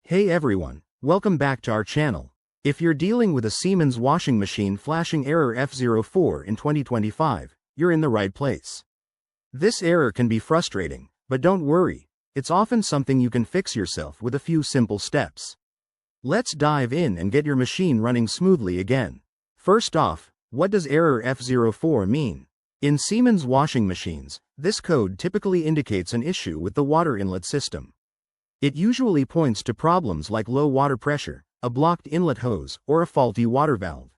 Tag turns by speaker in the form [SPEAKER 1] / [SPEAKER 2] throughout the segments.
[SPEAKER 1] Hey everyone, welcome back to our channel. If you're dealing with a Siemens washing machine flashing error F04 in 2025, you're in the right place. This error can be frustrating, but don't worry, it's often something you can fix yourself with a few simple steps. Let's dive in and get your machine running smoothly again. First off, what does error F04 mean? In Siemens washing machines, this code typically indicates an issue with the water inlet system. It usually points to problems like low water pressure, a blocked inlet hose, or a faulty water valve.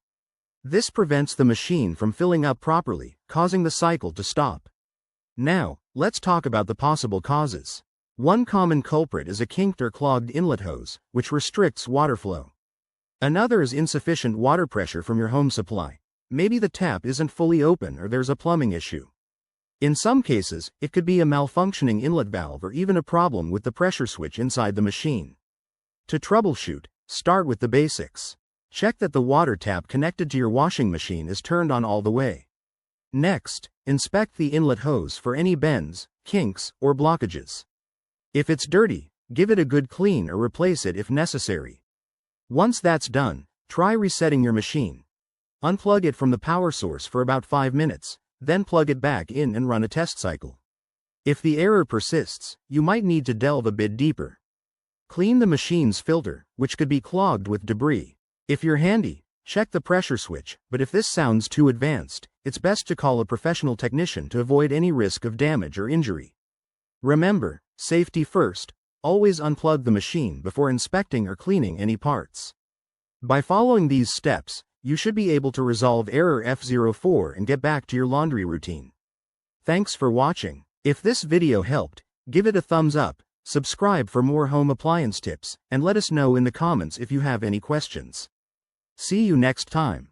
[SPEAKER 1] This prevents the machine from filling up properly, causing the cycle to stop. Now, let's talk about the possible causes. One common culprit is a kinked or clogged inlet hose, which restricts water flow. Another is insufficient water pressure from your home supply. Maybe the tap isn't fully open or there's a plumbing issue. In some cases, it could be a malfunctioning inlet valve or even a problem with the pressure switch inside the machine. To troubleshoot, start with the basics. Check that the water tap connected to your washing machine is turned on all the way. Next, inspect the inlet hose for any bends, kinks, or blockages. If it's dirty, give it a good clean or replace it if necessary. Once that's done, try resetting your machine. Unplug it from the power source for about 5 minutes. Then plug it back in and run a test cycle. If the error persists, you might need to delve a bit deeper. Clean the machine's filter, which could be clogged with debris. If you're handy, check the pressure switch, but if this sounds too advanced, it's best to call a professional technician to avoid any risk of damage or injury. Remember, safety first, always unplug the machine before inspecting or cleaning any parts. By following these steps, you should be able to resolve error F04 and get back to your laundry routine. Thanks for watching. If this video helped, give it a thumbs up, subscribe for more home appliance tips, and let us know in the comments if you have any questions. See you next time.